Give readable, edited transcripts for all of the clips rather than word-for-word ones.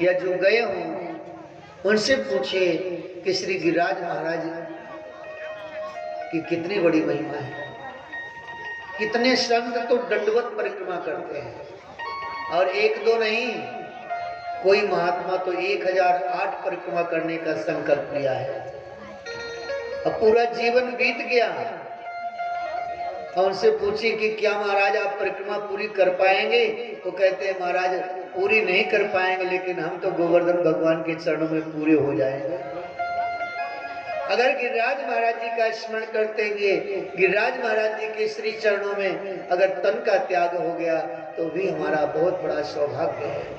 या जो गए हों उनसे पूछिए कि श्री गिरिराज महाराज की कितनी बड़ी महिमा है। कितने संत तो दंडवत परिक्रमा करते हैं और एक दो नहीं, कोई महात्मा तो 1008 परिक्रमा करने का संकल्प लिया है। अब पूरा जीवन बीत गया और उनसे पूछी कि क्या महाराज आप परिक्रमा पूरी कर पाएंगे? तो कहते हैं महाराज पूरी नहीं कर पाएंगे, लेकिन हम तो गोवर्धन भगवान के चरणों में पूरे हो जाएंगे। अगर गिरिराज महाराज जी का स्मरण करते हुए गिरिराज महाराज जी के श्री चरणों में अगर तन का त्याग हो गया तो भी हमारा बहुत बड़ा सौभाग्य है।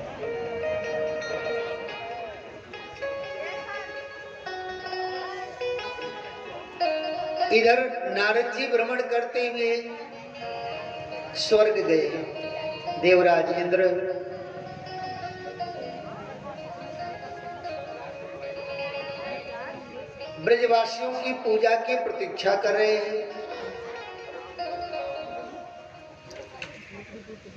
इधर नारद जी भ्रमण करते हुए स्वर्ग गए। देवराज इंद्र ब्रजवासियों की पूजा की प्रतीक्षा कर रहे हैं।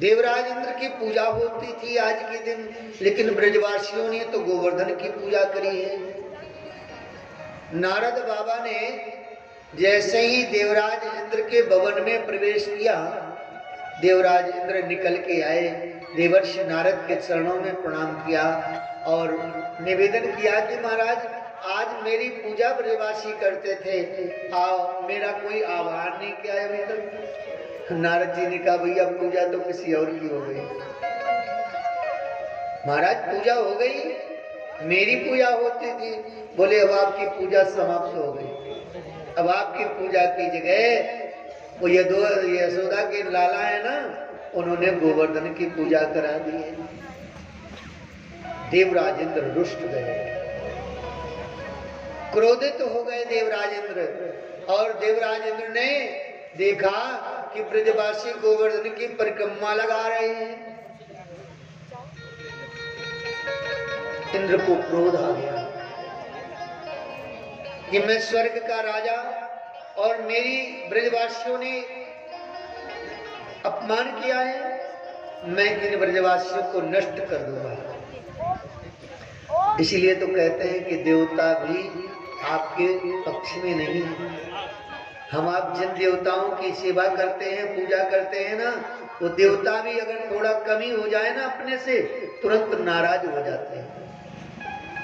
देवराज इंद्र की पूजा होती थी आज के दिन, लेकिन ब्रजवासियों ने तो गोवर्धन की पूजा करी है। नारद बाबा ने जैसे ही देवराज इंद्र के भवन में प्रवेश किया, देवराज इंद्र निकल के आए, देवर्षि नारद के चरणों में प्रणाम किया और निवेदन किया कि महाराज आज मेरी पूजा ब्रजवासी करते थे, मेरा कोई आह्वान नहीं किया अभी तक। नारद जी ने कहा भैया पूजा तो किसी और की हो गई। महाराज पूजा हो गई, मेरी पूजा होती थी। बोले अब आपकी पूजा समाप्त हो गई, अब आपकी पूजा की जगह वो यशोदा के लाला है ना, उन्होंने गोवर्धन की पूजा करा दी है। देवराज इंद्र रुष्ट गए, क्रोधित हो गए देवराज इंद्र। और देवराज इंद्र ने देखा कि ब्रजवासी गोवर्धन की परिक्रमा लगा रहे हैं। इंद्र को क्रोध आ गया कि मैं स्वर्ग का राजा और मेरी ब्रजवासियों ने अपमान किया है, मैं इन ब्रजवासियों को नष्ट कर दूंगा। इसलिए तो कहते हैं कि देवता भी आपके पक्ष में नहीं है। हम आप जिन देवताओं की सेवा करते हैं, पूजा करते हैं ना, वो देवता भी अगर थोड़ा कमी हो जाए ना अपने से, तुरंत नाराज हो जाते हैं।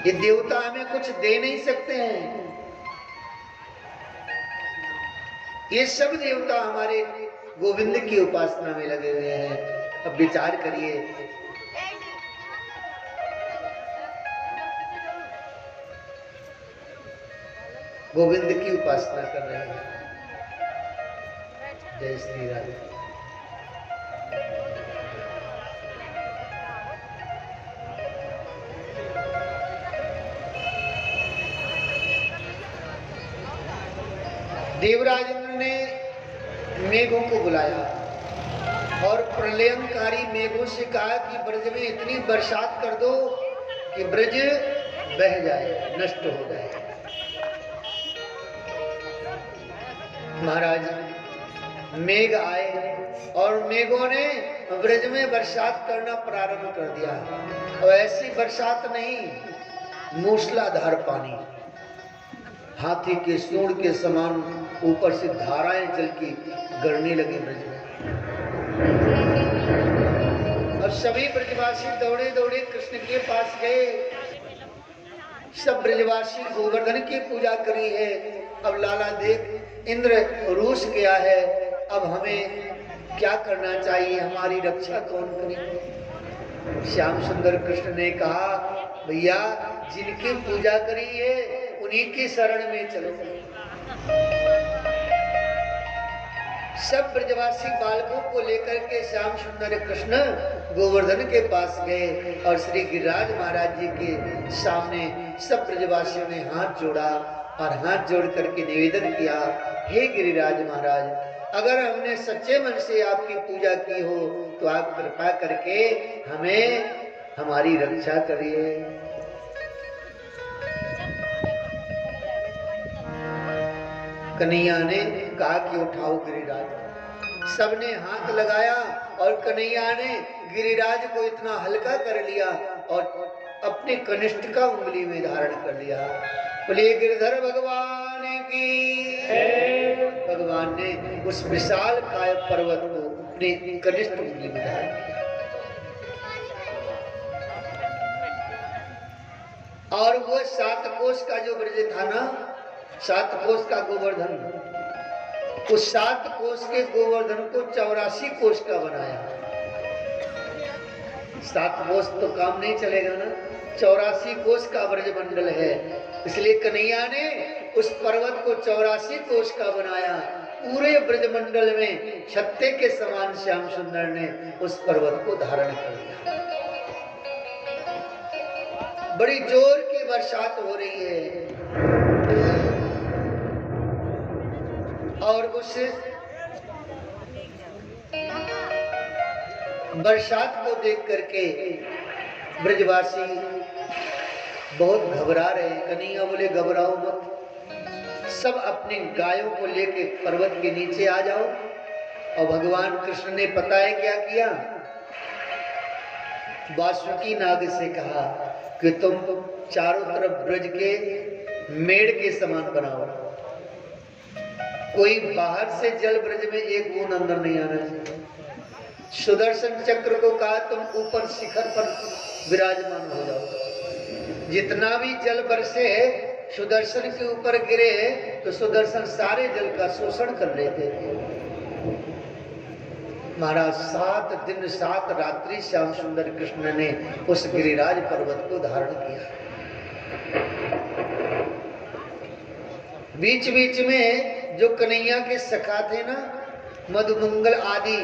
ये देवता हमें कुछ दे नहीं सकते हैं। ये सब देवता हमारे गोविंद की उपासना में लगे हुए हैं। अब विचार करिए, गोविंद की उपासना कर रहे हैं। जय श्री राम। देवराज इंद्र ने मेघों को बुलाया और प्रलयंकारी मेघों से कहा कि ब्रज में इतनी बरसात कर दो कि ब्रज बह जाए, नष्ट हो जाए। महाराज मेघ आए और मेघों ने ब्रज में बरसात करना प्रारंभ कर दिया। और ऐसी बरसात नहीं, मूसलाधार पानी, हाथी के सूंड के समान ऊपर से धाराएं जल की गिरने लगी ब्रज में। अब सभी ब्रजवासी दौड़े दौड़े कृष्ण के पास गए। सब ब्रजवासी गोवर्धन की पूजा करी है। अब लाला देख, इंद्र रूस गया है, अब हमें क्या करना चाहिए, हमारी रक्षा कौन करेंगे? श्याम सुंदर कृष्ण ने कहा भैया जिनकी पूजा करी है उन्हीं की शरण में चलो। सब ब्रजवासी बालकों को लेकर के श्याम सुंदर कृष्ण गोवर्धन के पास गए और श्री गिरिराज महाराज जी के सामने सब ब्रजवासियों ने हाथ जोड़ा और हाथ जोड़ करके निवेदन किया, हे गिरिराज महाराज, अगर हमने सच्चे मन से आपकी पूजा की हो तो आप कृपा करके हमें हमारी रक्षा करिए। कन्हैया ने कहा कि उठाओ गिरिराज। सबने हाथ लगाया और कन्हैया ने गिरिराज को इतना हल्का कर लिया और अब अपने कनिष्ठ का उंगली में धारण कर लिया। बोले गिरधर भगवान की। भगवान ने उस विशाल काय पर्वत को अपने कनिष्ठ उंगली में धारण किया। और वो 7 कोस का जो ब्रज था ना, 7 कोस का गोवर्धन, उस 7 कोस के गोवर्धन को 84 कोस का बनाया। 7 कोस तो काम नहीं चलेगा ना, 84 कोस का ब्रजमंडल है। इसलिए कन्हैया ने उस पर्वत को 84 कोस का बनाया। पूरे ब्रजमंडल में छत्ते के समान श्याम सुंदर ने उस पर्वत को धारण कर लिया। बड़ी जोर की बरसात हो रही है और उस बरसात को देख करके ब्रजवासी बहुत घबरा रहे हैं। कन्हैया बोले घबराओ मत, सब अपने गायों को लेके पर्वत के नीचे आ जाओ। और भगवान कृष्ण ने पता है क्या किया? वासुकी नाग से कहा कि तुम चारों तरफ ब्रज के मेड़ के समान बनाओ, कोई बाहर से जल ब्रज में एक बूंद अंदर नहीं आना चाहिए। सुदर्शन चक्र को कहा तुम ऊपर शिखर पर विराजमान हो जाओ, जितना भी जल बरसे सुदर्शन के ऊपर गिरे तो सुदर्शन सारे जल का शोषण कर लेते थे। महाराज 7 दिन 7 रात्रि श्याम सुंदर कृष्ण ने उस गिरिराज पर्वत को धारण किया। बीच बीच में जो कन्हैया के सखा थे ना, मधुमंगल आदि,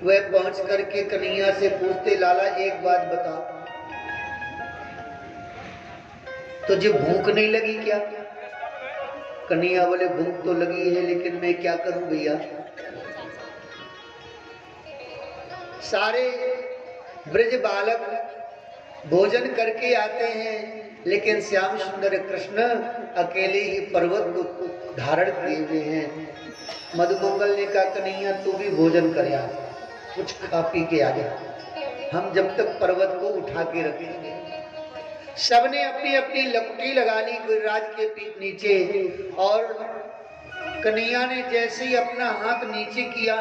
वह पहुंच करके कन्हैया से पूछते, लाला एक बात बताओ, तुझे भूख नहीं लगी क्या? कन्हैया बोले भूख तो लगी है, लेकिन मैं क्या करूं भैया, सारे ब्रज बालक भोजन करके आते हैं, लेकिन श्याम सुंदर कृष्ण अकेले ही पर्वत को धारण किए हुए हैं। मधुमंगल ने कहा कन्हैया तू भी भोजन कर यार, कुछ खा पी के आ जा, हम जब तक पर्वत को उठा के रखेंगे। सबने अपनी अपनी लकुटी लगा ली गिरिराज के पीठ नीचे, और कन्हैया ने जैसे ही अपना हाथ नीचे किया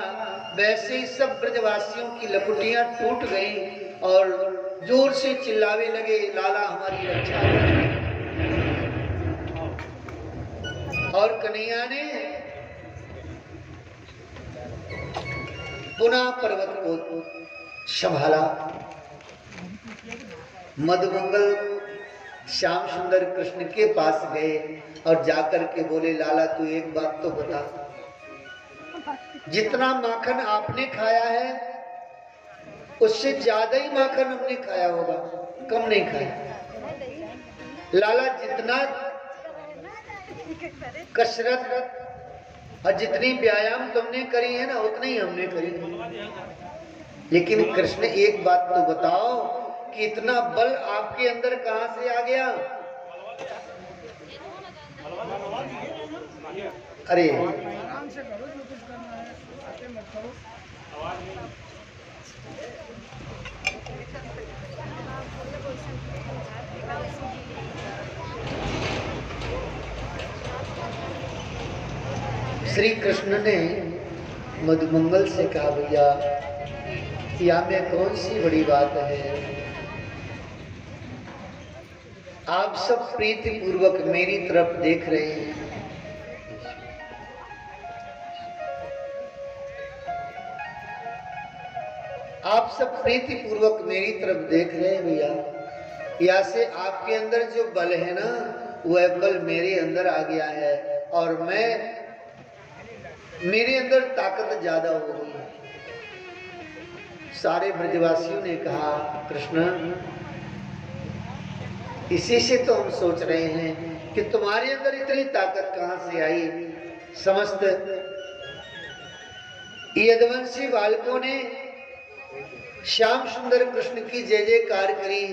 वैसे ही सब ब्रजवासियों की लकुटियां टूट गईं और जोर से चिल्लावे लगे, लाला हमारी रक्षा करें। और कन्हैया ने पुनः पर्वत को संभाला। मधुमंगल श्याम सुंदर कृष्ण के पास गए और जाकर के बोले, लाला तू एक बात तो बता, जितना माखन आपने खाया है उससे ज्यादा ही माखन हमने खाया होगा, कम नहीं खाया। लाला जितना कसरत और जितनी व्यायाम तुमने करी है ना, उतनी ही हमने करी। लेकिन कृष्ण एक बात तो बताओ कि इतना बल आपके अंदर कहां से आ गया? अरे श्री कृष्ण ने मधुमंगल से कहा, भैया यहाँ में कौन सी बड़ी बात है, आप सब प्रीति पूर्वक मेरी तरफ देख रहे हैं, आप सब प्रीति पूर्वक मेरी तरफ देख रहे हैं भैया, यहाँ से आपके अंदर जो बल है ना, वह बल मेरे अंदर आ गया है और मेरे अंदर ताकत ज्यादा हो गई है। सारे ब्रजवासियों ने कहा, कृष्ण इसी से तो हम सोच रहे हैं कि तुम्हारे अंदर इतनी ताकत कहां से आई। समस्त यदुवंशी बालकों ने श्याम सुंदर कृष्ण की जय जयकार करी।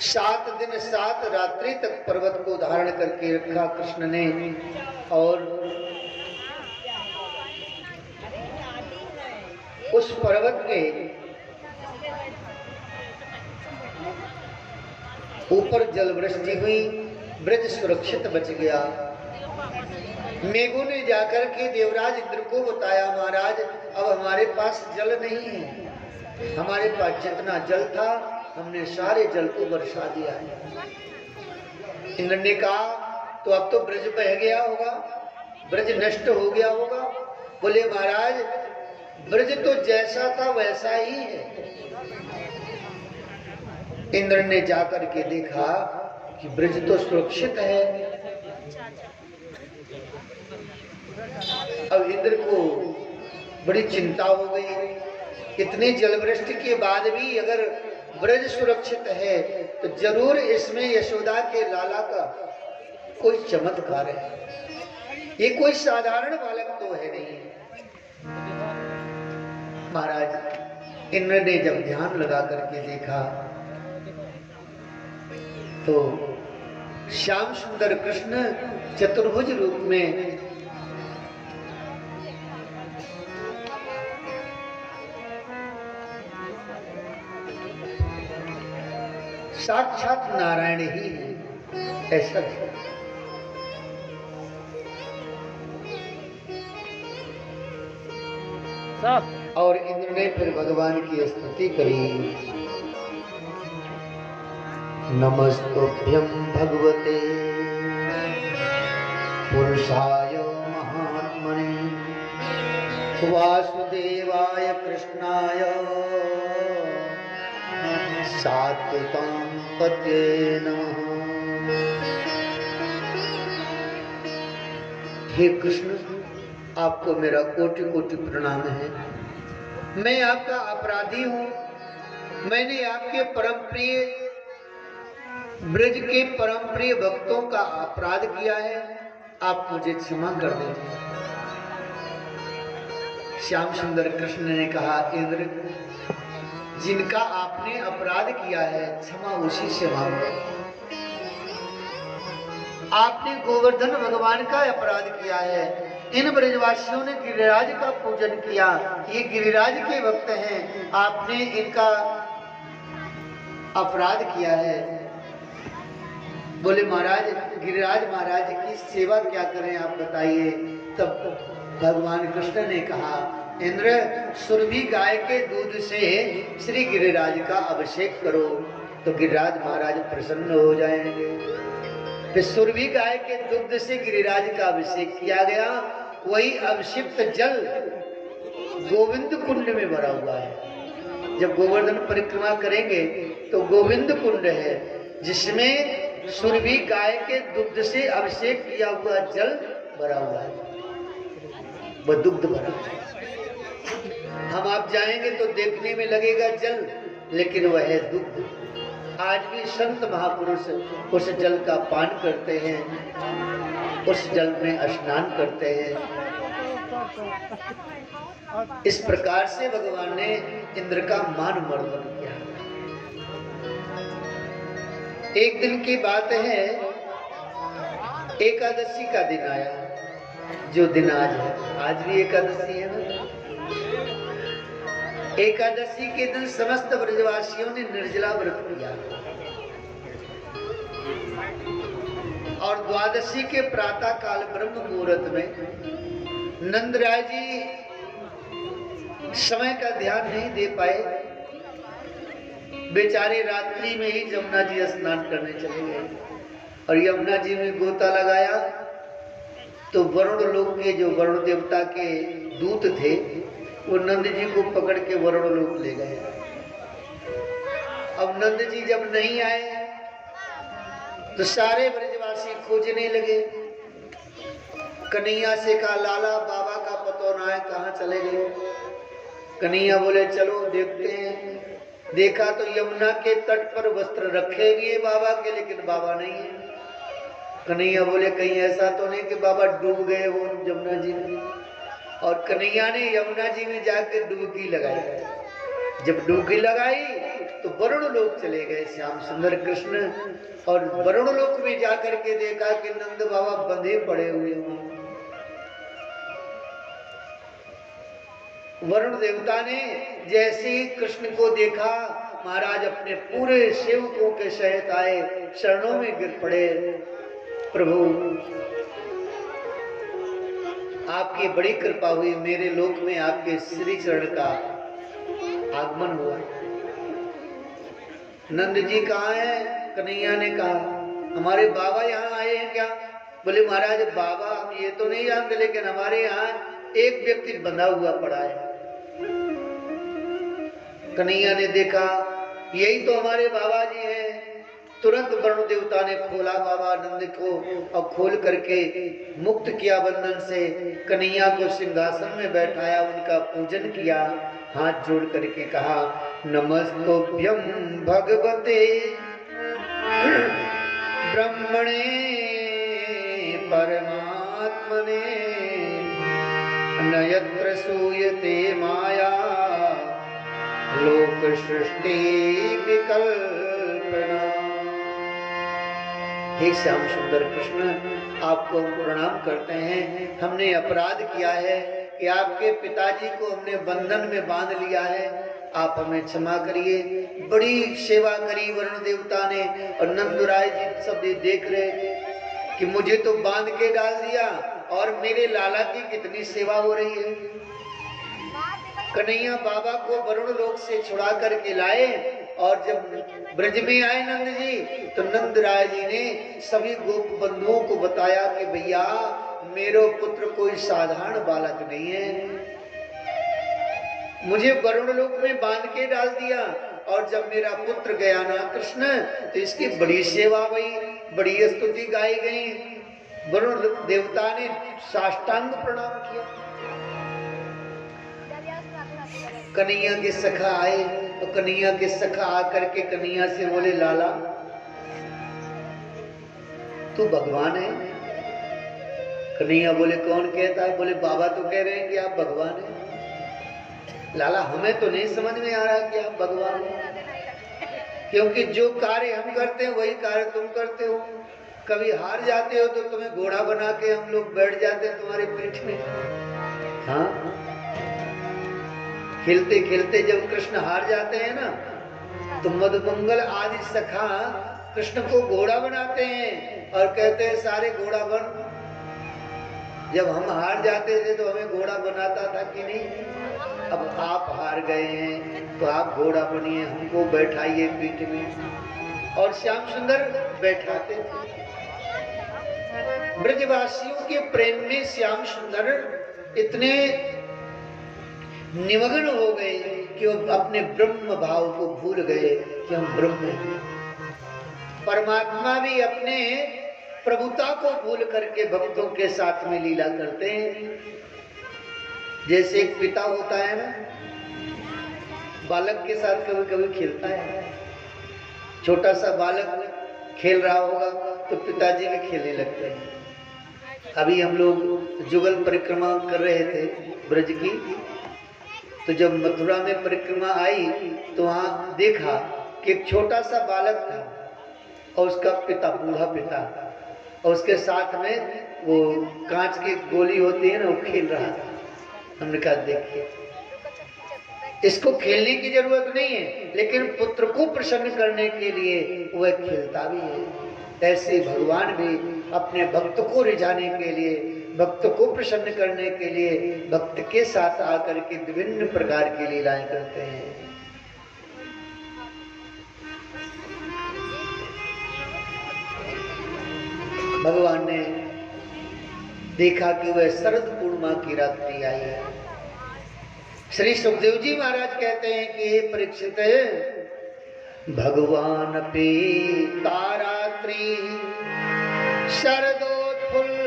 7 दिन 7 रात्रि तक पर्वत को धारण करके रखा कृष्ण ने, और उस पर्वत के ऊपर जल वृष्टि हुई, ब्रज सुरक्षित बच गया। मेघों ने जाकर के देवराज इंद्र को बताया, महाराज अब हमारे पास जल नहीं है, हमारे पास जितना जल था हमने सारे जल को बरसा दिया है। इंद्र ने कहा तो अब तो ब्रज बह गया होगा, ब्रज नष्ट हो गया होगा। बोले महाराज ब्रज तो जैसा था वैसा ही है। इंद्र ने जाकर के देखा कि ब्रज तो सुरक्षित है। अब इंद्र को बड़ी चिंता हो गई, इतने जलवृष्टि के बाद भी अगर ब्रज सुरक्षित है तो जरूर इसमें यशोदा के लाला का कोई चमत्कार है, ये कोई साधारण बालक तो है नहीं। महाराज इंद्र ने जब ध्यान लगा करके देखा तो श्याम सुंदर कृष्ण चतुर्भुज रूप में साक्षात नारायण ही है, ऐसा है। और इंद्र ने फिर भगवान की स्तुति करी। नमस्तुभ्यं भगवते पुरुषाय महात्मने वासुदेवाय कृष्णाय सात्विकां पतये नमः। हे कृष्ण आपको मेरा कोटि कोटि प्रणाम है। मैं आपका अपराधी हूँ, मैंने आपके परम प्रिय ब्रज के परम प्रिय भक्तों का अपराध किया है, आप मुझे क्षमा कर दीजिए। श्याम सुंदर कृष्ण ने कहा इंद्र जिनका आपने अपराध किया है क्षमा उसी से मांगो। आपने गोवर्धन भगवान का अपराध किया है, इन ब्रजवासियों ने गिरिराज का पूजन किया, ये गिरिराज के भक्त हैं, आपने इनका अपराध किया है। बोले महाराज गिरिराज महाराज की सेवा क्या करें आप बताइए। तब भगवान कृष्ण ने कहा इंद्र सुरभि गाय के दूध से श्री गिरिराज का अभिषेक करो तो गिरिराज महाराज प्रसन्न हो जाएंगे। फिर सुरभि गाय के दुग्ध से गिरिराज का अभिषेक किया गया, वही अभिषिक्त जल गोविंद कुंड में भरा हुआ है। जब गोवर्धन परिक्रमा करेंगे तो गोविंद कुंड है जिसमें सुरभि गाय के दुग्ध से अभिषेक किया हुआ जल भरा हुआ है, वह दुग्ध भरा है। हम आप जाएंगे तो देखने में लगेगा जल, लेकिन वह है दुग्ध। आज भी संत महापुरुष उस जल का पान करते हैं, उस जल में स्नान करते हैं। इस प्रकार से भगवान ने इंद्र का मान मर्दन किया। एक दिन की बात है, एकादशी का दिन आया, जो दिन आज है, आज भी एकादशी है ना। एकादशी के दिन समस्त ब्रजवासियों ने निर्जला व्रत किया और द्वादशी के प्रातः काल ब्रह्म मुहूर्त में नंदराय जी समय का ध्यान नहीं दे पाए, बेचारे रात्रि में ही यमुना जी स्नान करने चले गए और यमुना जी में गोता लगाया तो वरुण लोक के जो वरुण देवता के दूत थे वो नंद जी को पकड़ के वरुण लोक ले गए। अब नंद जी जब नहीं आए तो सारे ब्रजवासी खोजने लगे। कन्हैया से कहा लाला बाबा का पता ना है, कहाँ चले गए। कन्हैया बोले चलो देखते हैं। देखा तो यमुना के तट पर वस्त्र रखे हुए बाबा के, लेकिन बाबा नहीं है। कन्हैया बोले कहीं ऐसा तो नहीं कि बाबा डूब गए हो यमुना जी में। और कन्हैया ने यमुना जी में जाकर डुबकी लगाई। जब डुबकी लगाई तो वरुण लोक चले गए श्याम सुंदर कृष्ण, और वरुण लोक में जाकर के देखा कि नंद बाबा बंधे पड़े हुए हैं। वरुण देवता ने जैसे ही कृष्ण को देखा महाराज अपने पूरे सेवकों के सहित आए, शरणों में गिर पड़े। प्रभु आपकी बड़ी कृपा हुई, मेरे लोक में आपके श्री चरण का आगमन हुआ। नंद जी कहाँ है? कन्हैया ने कहा हमारे बाबा यहाँ आए हैं क्या? बोले महाराज बाबा हम ये तो नहीं जानते, लेकिन हमारे यहाँ एक व्यक्ति बंधा हुआ पड़ा है। कन्हैया ने देखा यही तो हमारे बाबा जी हैं। तुरंत वरुण देवता ने खोला बाबा नंद को और खोल करके मुक्त किया बंधन से। कन्हैया को सिंहासन में बैठाया, उनका पूजन किया, हाथ जोड़ करके कहा नमस्तोभ्यं भगवते ब्रह्मणे परमात्मने न यत्र सूयते माया लोक सृष्टि विकल्पना। हे श्याम सुंदर कृष्ण, आपको हम प्रणाम करते हैं। हमने अपराध किया है कि आपके पिताजी को हमने बंधन में बांध लिया है, आप हमें क्षमा करिए। बड़ी सेवा करी वरुण देवता ने, और नंदराय जी सब देख रहे कि मुझे तो बांध के डाल दिया और मेरे लाला की कितनी सेवा हो रही है। कन्हैया बाबा को वरुण लोक से छुड़ा करके लाए, और जब ब्रज में आए नंद जी तो नंद राय जी ने सभी गोप बंधुओं को बताया कि भैया मेरो पुत्र कोई साधारण बालक नहीं है, मुझे वरुण लोक में बांध के डाल दिया, और जब मेरा पुत्र गया ना कृष्ण तो इसकी बड़ी सेवा हुई, बड़ी स्तुति गाई गई। वरुण देवता ने साष्टांग प्रणाम किया। कन्हैया के सखा आए, और कन्हैया के सखा आकर के कन्हैया से बोले लाला तू भगवान है? कन्हैया बोले कौन कहता है? बोले बाबा तो कह रहे हैं कि आप भगवान हैं। लाला हमें तो नहीं समझ में आ रहा कि आप भगवान हैं, क्योंकि जो कार्य हम करते हैं वही कार्य तुम करते हो। कभी हार जाते हो तो तुम्हें घोड़ा बना के हम लोग बैठ जाते हैं तुम्हारी पीठ में। हाँ, खेलते खेलते जब कृष्ण हार जाते हैं ना तो मधुमंगल आदि सखा कृष्ण को घोड़ा बनाते हैं और कहते हैं सारे घोड़ा बन। जब हम हार जाते थे तो हमें घोड़ा बनाता था कि नहीं? अब आप हार गए हैं तो आप घोड़ा बनिए, हमको बैठाइए पीठ में। और श्याम सुंदर बैठाते थे। ब्रजवासियों के प्रेम में श्याम सुंदर इतने निमग्न हो गए कि वो अपने ब्रह्म भाव को भूल गए कि हम ब्रह्म हैं। परमात्मा भी अपने प्रभुता को भूल करके भक्तों के साथ में लीला करते हैं। जैसे एक पिता होता है ना, बालक के साथ कभी कभी खेलता है। छोटा सा बालक खेल रहा होगा तो पिताजी भी खेलने लगते हैं। अभी हम लोग जुगल परिक्रमा कर रहे थे ब्रज की, तो जब मथुरा में परिक्रमा आई तो वहां देखा कि एक छोटा सा बालक था और उसका पिता, बूढ़ा पिता, और उसके साथ में वो कांच की गोली होती है ना, वो खेल रहा था। हमने कहा देखिए इसको खेलने की जरूरत नहीं है, लेकिन पुत्र को प्रसन्न करने के लिए वह खेलता भी है। ऐसे भगवान भी अपने भक्त को रिझाने के लिए, भक्त को प्रसन्न करने के लिए भक्त के साथ आकर के विभिन्न प्रकार की लीलाएं करते हैं। भगवान ने देखा कि वह शरद पूर्णिमा की रात्रि आई है। श्री सुखदेव जी महाराज कहते हैं कि हे परीक्षित, भगवान पे तारात्रि शरदोत्फुल्ल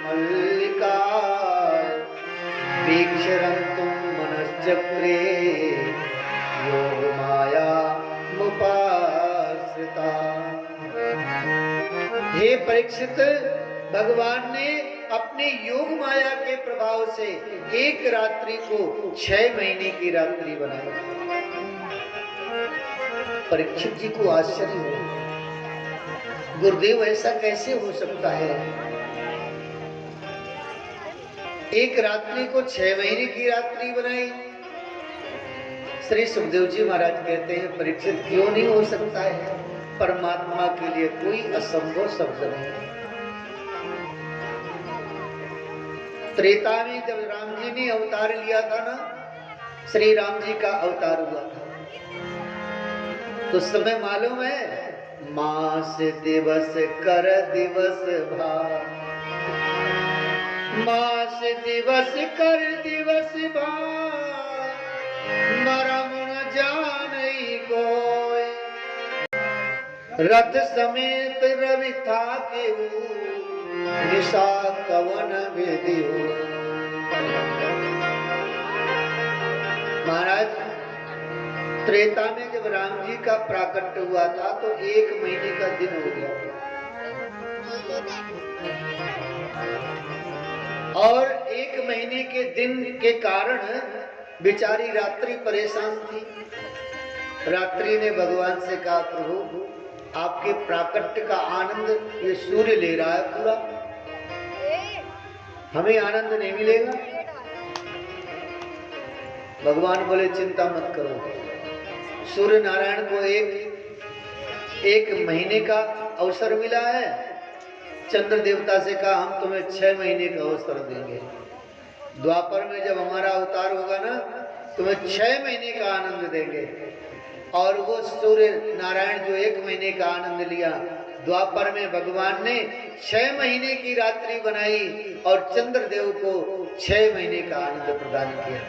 मल्लिका वीक्षरन्तुं मनश्चक्रे योग माया मुपाश्रिता। हे परीक्षित, भगवान ने अपने योग माया के प्रभाव से एक रात्रि को 6 महीने की रात्रि बनाई। परीक्षित जी को आश्चर्य हुआ, गुरुदेव ऐसा कैसे हो सकता है? एक रात्रि को 6 महीने की रात्रि बनाई। श्री सुखदेव जी महाराज कहते हैं, परीक्षित क्यों नहीं हो सकता है? परमात्मा के लिए कोई असंभव शब्द नहीं है। त्रेता में जब राम जी ने अवतार लिया था ना, श्री राम जी का अवतार हुआ था, तो समय मालूम है, मास दिवस कर दिवस भार, मास दिवस कर दिवस भार, मरम न जानई कोय, रथ समेत रवि था के निशा कवन विधि हो। महाराज, त्रेता में जब राम जी का प्राकट्य हुआ था तो 1 महीने का दिन हो गया और 1 महीने के दिन के कारण बेचारी रात्रि परेशान थी। रात्रि ने भगवान से कहा, प्रभु आपके प्राकट्य का आनंद ये सूर्य ले रहा है पूरा, हमें आनंद नहीं मिलेगा। भगवान बोले, चिंता मत करो, सूर्य नारायण को एक महीने का अवसर मिला है। चंद्र देवता से कहा, हम तुम्हें 6 महीने का अवसर देंगे। द्वापर में जब हमारा अवतार होगा ना, तुम्हें 6 महीने का आनंद देंगे। और वो सूर्य नारायण जो 1 महीने का आनंद लिया, द्वापर में भगवान ने 6 महीने की रात्रि बनाई और चंद्रदेव को 6 महीने का आनंद प्रदान किया।